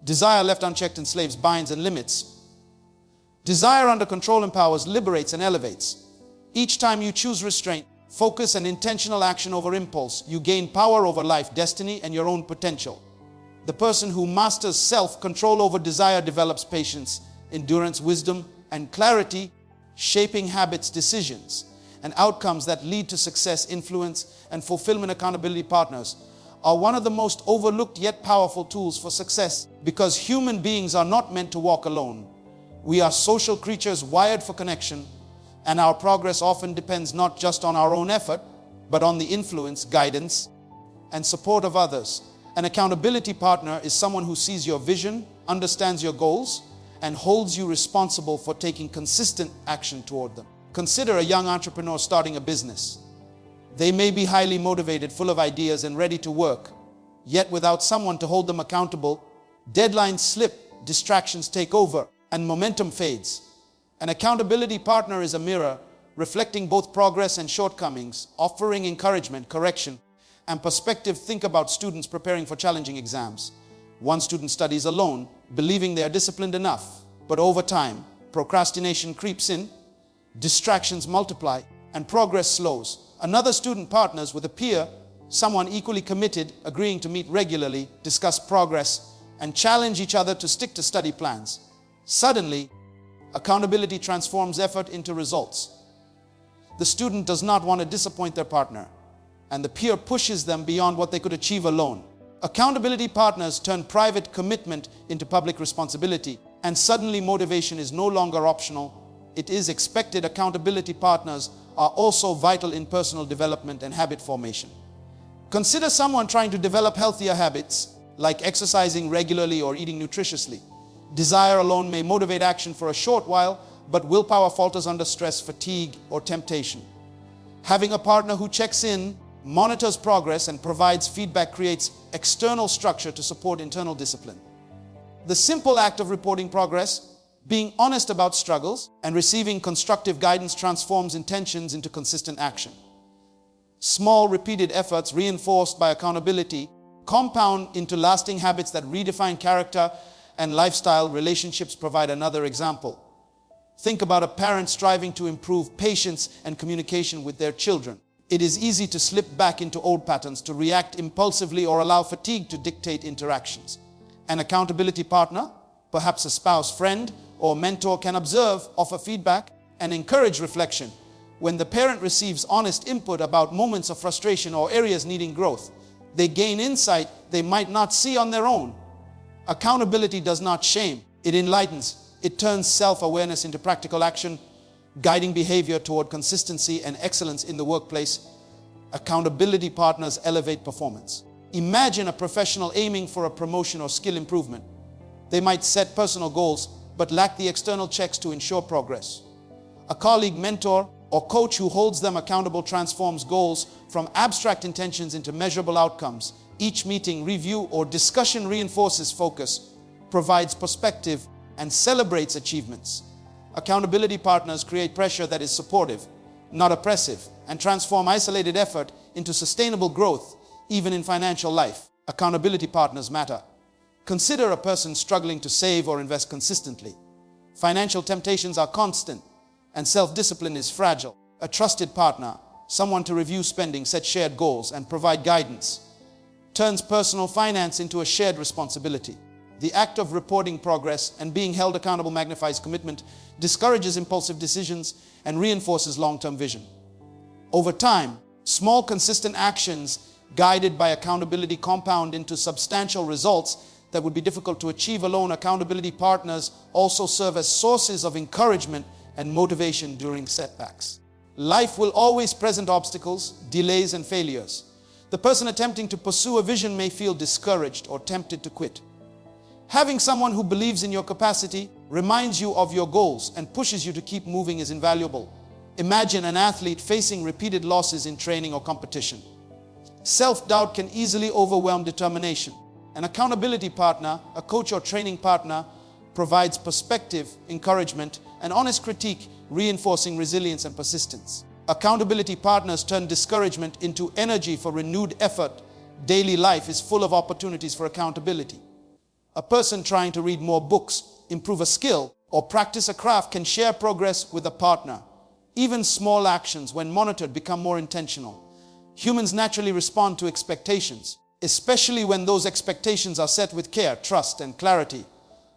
Desire left unchecked enslaves, binds, and limits. Desire under control empowers, liberates, and elevates. Each time you choose restraint, focus, and intentional action over impulse, you gain power over life, destiny, and your own potential. The person who masters self-control over desire develops patience, endurance, wisdom, and clarity, shaping habits, decisions, and outcomes that lead to success. Influence and fulfillment. Accountability partners are one of the most overlooked yet powerful tools for success, because human beings are not meant to walk alone. We are social creatures wired for connection, and our progress often depends not just on our own effort, but on the influence, guidance, and support of others. An accountability partner is someone who sees your vision, understands your goals, and holds you responsible for taking consistent action toward them. Consider a young entrepreneur starting a business. They may be highly motivated, full of ideas, and ready to work. Yet without someone to hold them accountable, deadlines slip, distractions take over, and momentum fades. An accountability partner is a mirror, reflecting both progress and shortcomings, offering encouragement, correction, and perspective. Think about students preparing for challenging exams. One student studies alone, believing they are disciplined enough, but over time, procrastination creeps in, distractions multiply, and progress slows. Another student partners with a peer, someone equally committed, agreeing to meet regularly, discuss progress, and challenge each other to stick to study plans. Suddenly, accountability transforms effort into results. The student does not want to disappoint their partner, and the peer pushes them beyond what they could achieve alone. Accountability partners turn private commitment into public responsibility, and suddenly motivation is no longer optional. It is expected. Accountability partners are also vital in personal development and habit formation. Consider someone trying to develop healthier habits, like exercising regularly or eating nutritiously. Desire alone may motivate action for a short while, but willpower falters under stress, fatigue, or temptation. Having a partner who checks in, monitors progress, and provides feedback creates external structure to support internal discipline. The simple act of reporting progress, being honest about struggles, and receiving constructive guidance transforms intentions into consistent action. Small, repeated efforts reinforced by accountability compound into lasting habits that redefine character and lifestyle. Relationships provide another example. Think about a parent striving to improve patience and communication with their children. It is easy to slip back into old patterns, to react impulsively, or allow fatigue to dictate interactions. An accountability partner, perhaps a spouse, friend, or mentor, can observe, offer feedback, and encourage reflection. When the parent receives honest input about moments of frustration or areas needing growth, they gain insight they might not see on their own. Accountability does not shame, it enlightens. It turns self-awareness into practical action, guiding behavior toward consistency and excellence in the workplace. Accountability partners elevate performance. Imagine a professional aiming for a promotion or skill improvement. They might set personal goals, but lack the external checks to ensure progress. A colleague, mentor, or coach who holds them accountable transforms goals from abstract intentions into measurable outcomes. Each meeting, review, or discussion reinforces focus, provides perspective, and celebrates achievements. Accountability partners create pressure that is supportive, not oppressive, and transform isolated effort into sustainable growth, even in financial life. Accountability partners matter. Consider a person struggling to save or invest consistently. Financial temptations are constant, and self-discipline is fragile. A trusted partner, someone to review spending, set shared goals, and provide guidance, turns personal finance into a shared responsibility. The act of reporting progress and being held accountable magnifies commitment, discourages impulsive decisions, and reinforces long-term vision. Over time, small, consistent actions guided by accountability compound into substantial results that would be difficult to achieve alone. Accountability partners also serve as sources of encouragement and motivation during setbacks. Life will always present obstacles, delays, and failures. The person attempting to pursue a vision may feel discouraged or tempted to quit. Having someone who believes in your capacity, reminds you of your goals, and pushes you to keep moving is invaluable. Imagine an athlete facing repeated losses in training or competition. Self-doubt can easily overwhelm determination. An accountability partner, a coach or training partner, provides perspective, encouragement, and honest critique, reinforcing resilience and persistence. Accountability partners turn discouragement into energy for renewed effort. Daily life is full of opportunities for accountability. A person trying to read more books, improve a skill, or practice a craft can share progress with a partner. Even small actions, when monitored, become more intentional. Humans naturally respond to expectations, especially when those expectations are set with care, trust, and clarity.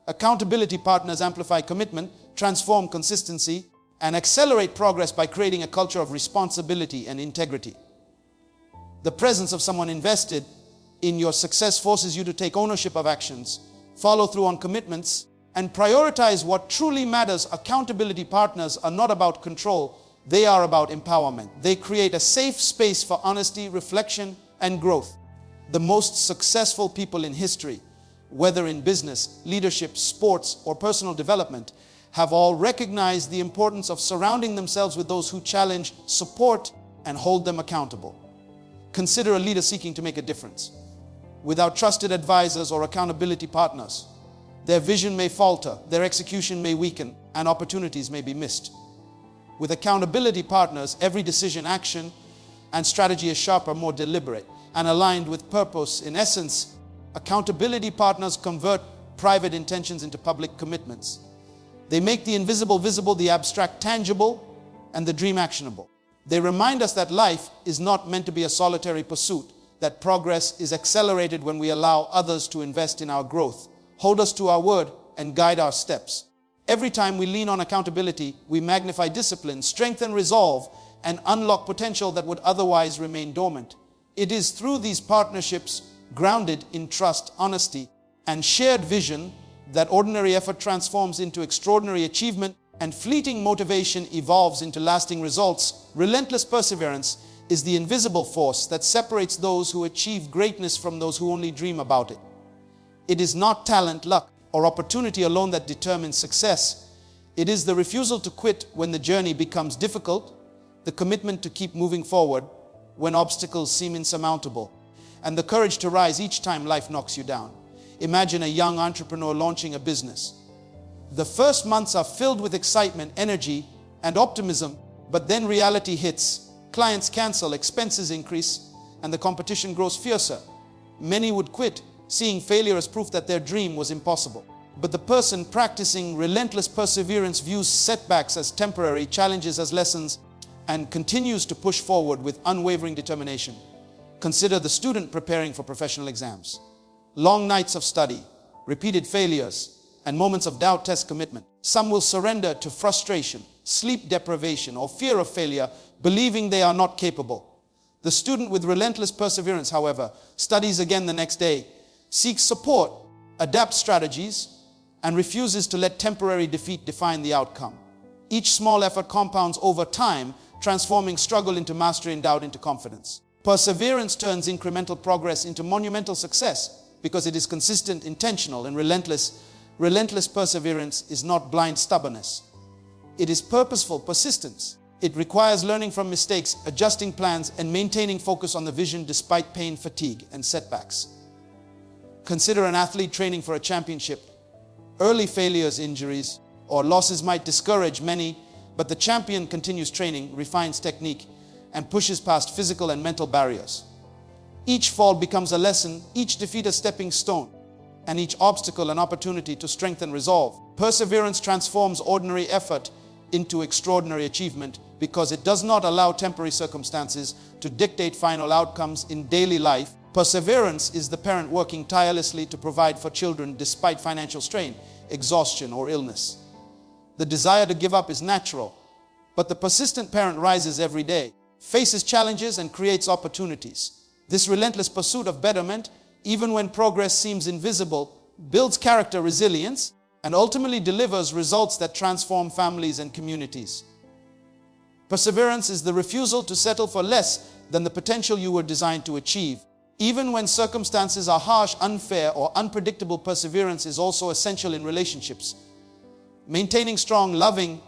Accountability partners amplify commitment, transform consistency, and accelerate progress by creating a culture of responsibility and integrity. The presence of someone invested in your success forces you to take ownership of actions, follow through on commitments, and prioritize what truly matters. Accountability partners are not about control, they are about empowerment. They create a safe space for honesty, reflection, and growth. The most successful people in history, whether in business, leadership, sports, or personal development, have all recognized the importance of surrounding themselves with those who challenge, support, and hold them accountable. Consider a leader seeking to make a difference. Without trusted advisors or accountability partners, their vision may falter, their execution may weaken, and opportunities may be missed. With accountability partners, every decision, action, and strategy is sharper, more deliberate, and aligned with purpose. In essence, accountability partners convert private intentions into public commitments. They make the invisible visible, the abstract tangible, and the dream actionable. They remind us that life is not meant to be a solitary pursuit, that progress is accelerated when we allow others to invest in our growth, hold us to our word, and guide our steps. Every time we lean on accountability, we magnify discipline, strengthen resolve, and unlock potential that would otherwise remain dormant. It is through these partnerships, grounded in trust, honesty, and shared vision, that ordinary effort transforms into extraordinary achievement and fleeting motivation evolves into lasting results. Relentless perseverance is the invisible force that separates those who achieve greatness from those who only dream about it. It is not talent, luck, or opportunity alone that determines success. It is the refusal to quit when the journey becomes difficult, the commitment to keep moving forward when obstacles seem insurmountable, and the courage to rise each time life knocks you down. Imagine a young entrepreneur launching a business. The first months are filled with excitement, energy, and optimism, but then reality hits. Clients cancel, expenses increase, and the competition grows fiercer. Many would quit, seeing failure as proof that their dream was impossible. But the person practicing relentless perseverance views setbacks as temporary, challenges as lessons, and continues to push forward with unwavering determination. Consider the student preparing for professional exams. Long nights of study, repeated failures, and moments of doubt test commitment. Some will surrender to frustration, sleep deprivation, or fear of failure, believing they are not capable. The student with relentless perseverance, however, studies again the next day, seeks support, adapts strategies, and refuses to let temporary defeat define the outcome. Each small effort compounds over time, transforming struggle into mastery and doubt into confidence. Perseverance turns incremental progress into monumental success because it is consistent, intentional, and relentless. Relentless perseverance is not blind stubbornness. It is purposeful persistence. It requires learning from mistakes, adjusting plans, and maintaining focus on the vision despite pain, fatigue, and setbacks. Consider an athlete training for a championship. Early failures, injuries, or losses might discourage many, but the champion continues training, refines technique, and pushes past physical and mental barriers. Each fall becomes a lesson, each defeat a stepping stone, and each obstacle an opportunity to strengthen resolve. Perseverance transforms ordinary effort into extraordinary achievement because it does not allow temporary circumstances to dictate final outcomes in daily life. Perseverance is the parent working tirelessly to provide for children despite financial strain, exhaustion, or illness. The desire to give up is natural, but the persistent parent rises every day, faces challenges, and creates opportunities. This relentless pursuit of betterment, even when progress seems invisible, builds character, resilience, and ultimately delivers results that transform families and communities. Perseverance is the refusal to settle for less than the potential you were designed to achieve. Even when circumstances are harsh, unfair, or unpredictable, perseverance is also essential in relationships. Maintaining strong, loving,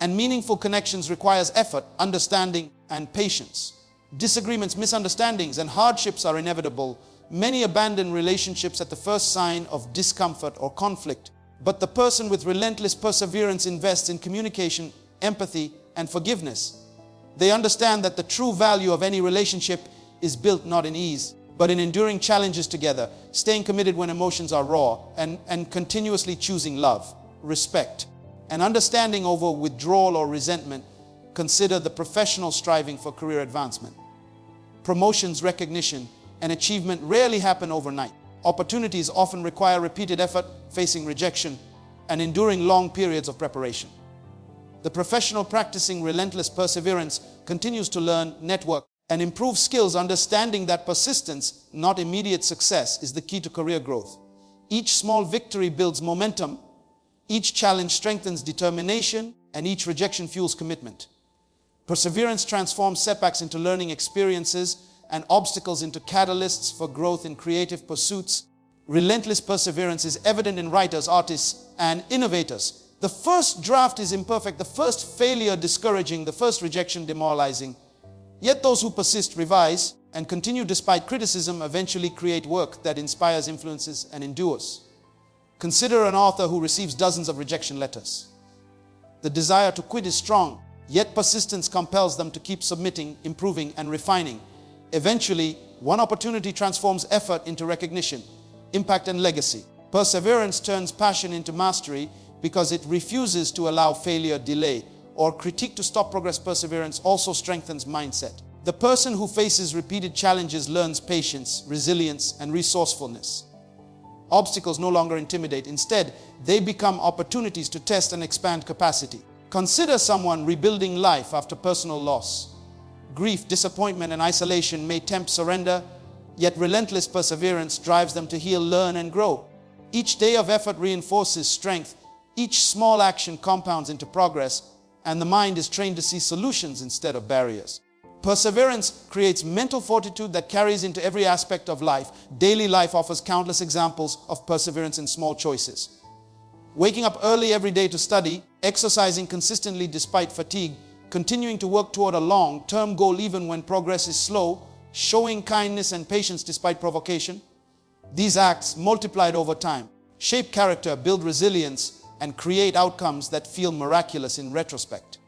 and meaningful connections requires effort, understanding, and patience. Disagreements, misunderstandings, and hardships are inevitable. Many abandon relationships at the first sign of discomfort or conflict. But the person with relentless perseverance invests in communication, empathy, and forgiveness. They understand that the true value of any relationship is built not in ease, but in enduring challenges together, staying committed when emotions are raw, and continuously choosing love, respect, and understanding over withdrawal or resentment. Consider the professional striving for career advancement. Promotions, recognition, and achievement rarely happen overnight. Opportunities often require repeated effort, facing rejection, and enduring long periods of preparation. The professional practicing relentless perseverance continues to learn, network, and improve skills, understanding that persistence, not immediate success, is the key to career growth. Each small victory builds momentum, each challenge strengthens determination, and each rejection fuels commitment. Perseverance transforms setbacks into learning experiences and obstacles into catalysts for growth in creative pursuits. Relentless perseverance is evident in writers, artists, and innovators. The first draft is imperfect, the first failure discouraging, the first rejection demoralizing. Yet those who persist, revise, and continue despite criticism eventually create work that inspires, influences, and endures. Consider an author who receives dozens of rejection letters. The desire to quit is strong, yet persistence compels them to keep submitting, improving, and refining. Eventually, one opportunity transforms effort into recognition, impact, and legacy. Perseverance turns passion into mastery because it refuses to allow failure, delay, or critique to stop progress. Perseverance also strengthens mindset. The person who faces repeated challenges learns patience, resilience, and resourcefulness. Obstacles no longer intimidate. Instead, they become opportunities to test and expand capacity. Consider someone rebuilding life after personal loss. Grief, disappointment, and isolation may tempt surrender, Yet relentless perseverance drives them to heal, learn, and grow. Each day of effort reinforces strength. Each small action compounds into progress, and the mind is trained to see solutions instead of barriers. Perseverance creates mental fortitude that carries into every aspect of life. Daily life offers countless examples of perseverance in small choices. Waking up early every day to study, exercising consistently despite fatigue, continuing to work toward a long-term goal even when progress is slow, showing kindness and patience despite provocation. These acts, multiplied over time, shape character, build resilience, and create outcomes that feel miraculous in retrospect.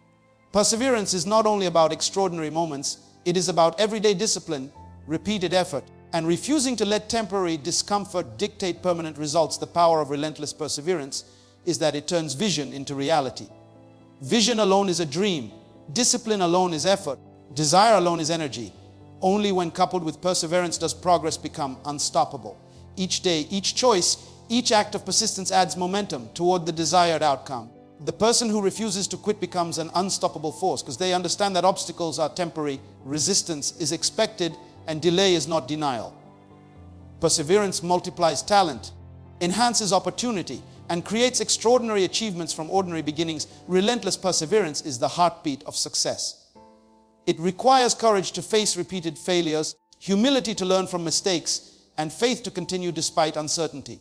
Perseverance is not only about extraordinary moments, it is about everyday discipline, repeated effort, and refusing to let temporary discomfort dictate permanent results. The power of relentless perseverance is that it turns vision into reality. Vision alone is a dream. Discipline alone is effort. Desire alone is energy. Only when coupled with perseverance does progress become unstoppable. Each day, each choice, each act of persistence adds momentum toward the desired outcome. The person who refuses to quit becomes an unstoppable force because they understand that obstacles are temporary, resistance is expected, and delay is not denial. Perseverance multiplies talent, enhances opportunity, and creates extraordinary achievements from ordinary beginnings. Relentless perseverance is the heartbeat of success. It requires courage to face repeated failures, humility to learn from mistakes, and faith to continue despite uncertainty.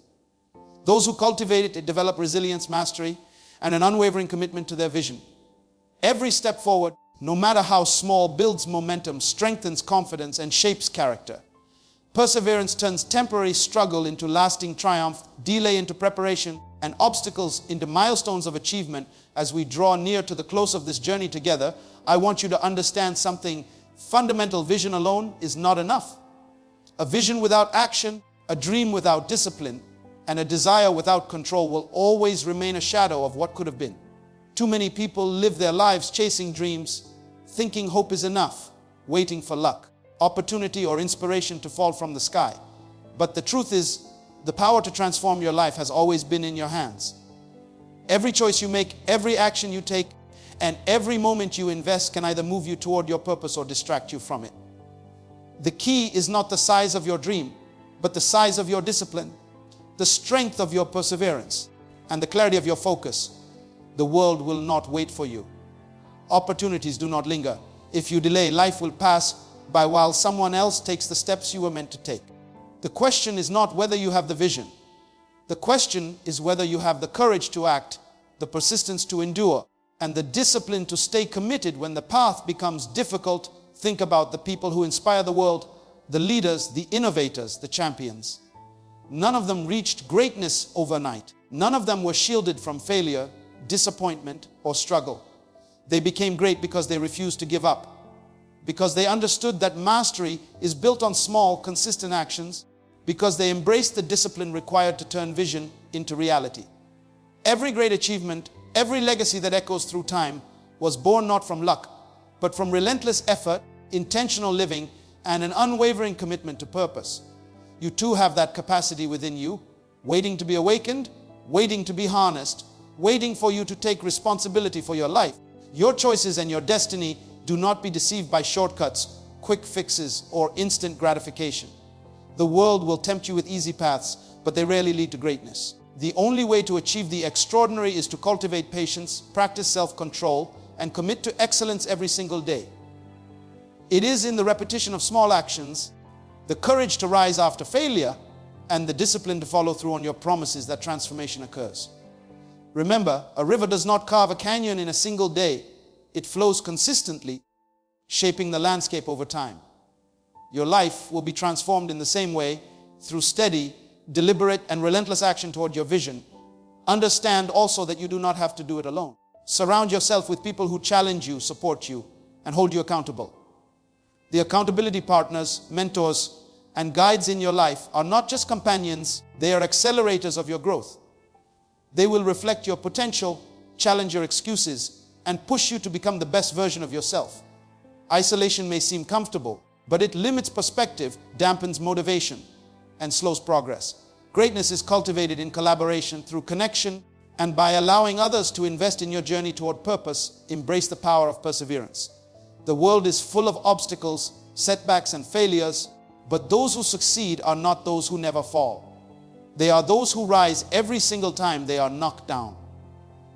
Those who cultivate it develop resilience, mastery, and an unwavering commitment to their vision. Every step forward, no matter how small, builds momentum, strengthens confidence, and shapes character. Perseverance turns temporary struggle into lasting triumph, delay into preparation, and obstacles into milestones of achievement. As we draw near to the close of this journey together, I want you to understand something fundamental. Vision alone is not enough. A vision without action, a dream without discipline, and a desire without control will always remain a shadow of what could have been. Too many people live their lives chasing dreams, thinking hope is enough, waiting for luck, opportunity, or inspiration to fall from the sky. But the truth is, the power to transform your life has always been in your hands. Every choice you make, every action you take, and every moment you invest can either move you toward your purpose or distract you from it. The key is not the size of your dream, but the size of your discipline, the strength of your perseverance, and the clarity of your focus. The world will not wait for you. Opportunities do not linger. If you delay, life will pass by while someone else takes the steps you were meant to take. The question is not whether you have the vision. The question is whether you have the courage to act, the persistence to endure, and the discipline to stay committed when the path becomes difficult. Think about the people who inspire the world, the leaders, the innovators, the champions. None of them reached greatness overnight. None of them were shielded from failure, disappointment, or struggle. They became great because they refused to give up, because they understood that mastery is built on small, consistent actions, because they embraced the discipline required to turn vision into reality. Every great achievement, every legacy that echoes through time was born not from luck, but from relentless effort, intentional living, and an unwavering commitment to purpose. You too have that capacity within you, waiting to be awakened, waiting to be harnessed, waiting for you to take responsibility for your life. Your choices and your destiny. Do not be deceived by shortcuts, quick fixes, or instant gratification. The world will tempt you with easy paths, but they rarely lead to greatness. The only way to achieve the extraordinary is to cultivate patience, practice self-control, and commit to excellence every single day. It is in the repetition of small actions, the courage to rise after failure, and the discipline to follow through on your promises that transformation occurs. Remember, a river does not carve a canyon in a single day. It flows consistently, shaping the landscape over time. Your life will be transformed in the same way through steady, deliberate, and relentless action toward your vision. Understand also that you do not have to do it alone. Surround yourself with people who challenge you, support you, and hold you accountable. The accountability partners, mentors, and guides in your life are not just companions, they are accelerators of your growth. They will reflect your potential, challenge your excuses, and push you to become the best version of yourself. Isolation may seem comfortable, but it limits perspective, dampens motivation, and slows progress. Greatness is cultivated in collaboration, through connection, and by allowing others to invest in your journey toward purpose. Embrace the power of perseverance. The world is full of obstacles, setbacks, and failures, But those who succeed are not those who never fall. They are those who rise every single time they are knocked down.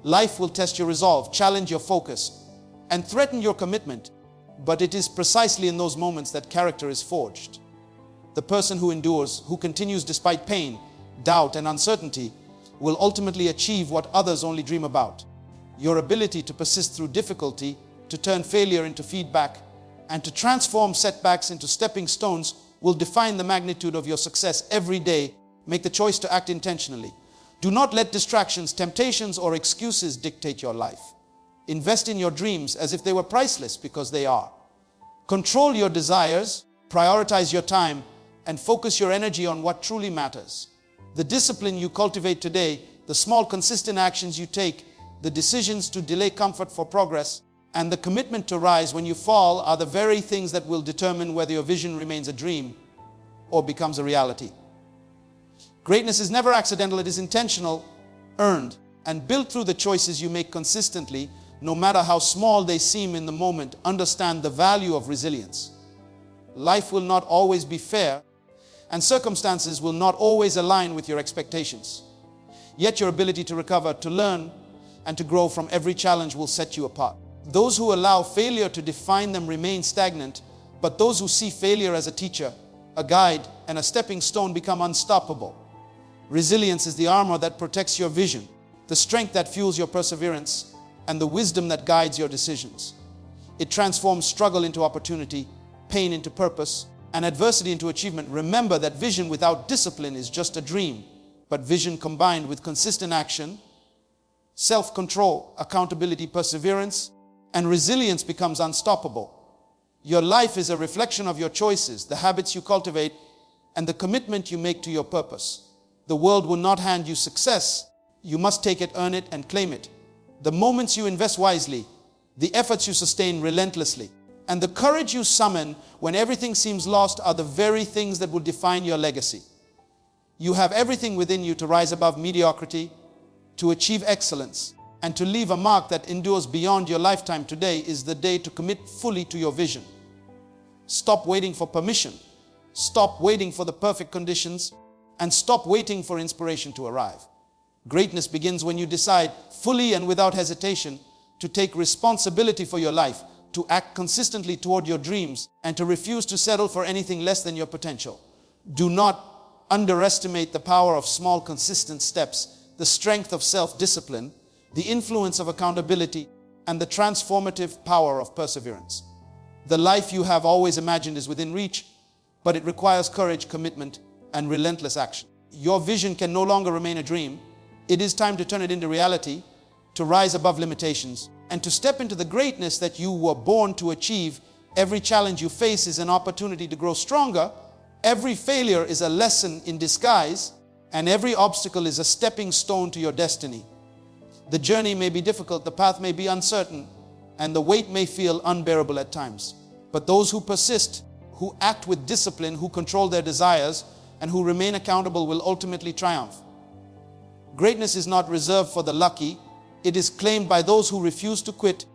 Life will test your resolve, challenge your focus, and threaten your commitment. But it is precisely in those moments that character is forged. The person who endures, who continues despite pain, doubt, and uncertainty, will ultimately achieve what others only dream about. Your ability to persist through difficulty, to turn failure into feedback, and to transform setbacks into stepping stones will define the magnitude of your success every day. Make the choice to act intentionally. Do not let distractions, temptations, or excuses dictate your life. Invest in your dreams as if they were priceless, because they are. Control your desires, prioritize your time, and focus your energy on what truly matters. The discipline you cultivate today, the small consistent actions you take, the decisions to delay comfort for progress, and the commitment to rise when you fall are the very things that will determine whether your vision remains a dream or becomes a reality. Greatness is never accidental, it is intentional, earned, and built through the choices you make consistently, no matter how small they seem in the moment. Understand the value of resilience. Life will not always be fair, and circumstances will not always align with your expectations. Yet your ability to recover, to learn, and to grow from every challenge will set you apart. Those who allow failure to define them remain stagnant, but those who see failure as a teacher, a guide, and a stepping stone become unstoppable. Resilience is the armor that protects your vision, the strength that fuels your perseverance, and the wisdom that guides your decisions. It transforms struggle into opportunity, pain into purpose, and adversity into achievement. Remember that vision without discipline is just a dream, but vision combined with consistent action, self-control, accountability, perseverance, and resilience becomes unstoppable. Your life is a reflection of your choices, the habits you cultivate, and the commitment you make to your purpose. The world will not hand you success. You must take it, earn it, and claim it. The moments you invest wisely, the efforts you sustain relentlessly, and the courage you summon when everything seems lost are the very things that will define your legacy. You have everything within you to rise above mediocrity, to achieve excellence, and to leave a mark that endures beyond your lifetime. Today is the day to commit fully to your vision. Stop waiting for permission. Stop waiting for the perfect conditions, and stop waiting for inspiration to arrive. Greatness begins when you decide fully and without hesitation to take responsibility for your life, to act consistently toward your dreams, and to refuse to settle for anything less than your potential. Do not underestimate the power of small, consistent steps, the strength of self-discipline, the influence of accountability, and the transformative power of perseverance. The life you have always imagined is within reach, but it requires courage, commitment, and relentless action. Your vision can no longer remain a dream. It is time to turn it into reality, to rise above limitations, and to step into the greatness that you were born to achieve. Every challenge you face is an opportunity to grow stronger. Every failure is a lesson in disguise, and every obstacle is a stepping stone to your destiny. The journey may be difficult, the path may be uncertain, and the weight may feel unbearable at times. But those who persist, who act with discipline, who control their desires, and who remain accountable will ultimately triumph. Greatness is not reserved for the lucky. It is claimed by those who refuse to quit,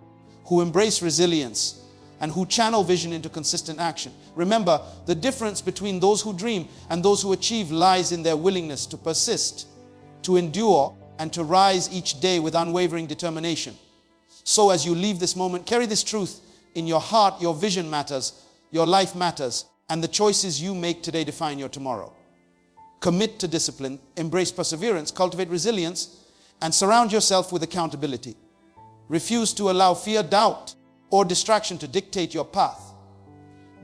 who embrace resilience, and who channel vision into consistent action. Remember, the difference between those who dream and those who achieve lies in their willingness to persist, to endure, and to rise each day with unwavering determination. So as you leave this moment, carry this truth in your heart. Your vision matters, your life matters, and the choices you make today define your tomorrow. Commit to discipline, embrace perseverance, cultivate resilience, and surround yourself with accountability. Refuse to allow fear, doubt, or distraction to dictate your path.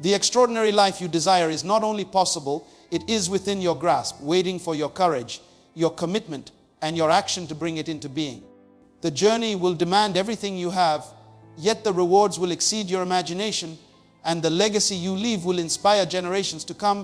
The extraordinary life you desire is not only possible, it is within your grasp, waiting for your courage, your commitment, and your action to bring it into being. The journey will demand everything you have, yet the rewards will exceed your imagination, and the legacy you leave will inspire generations to come.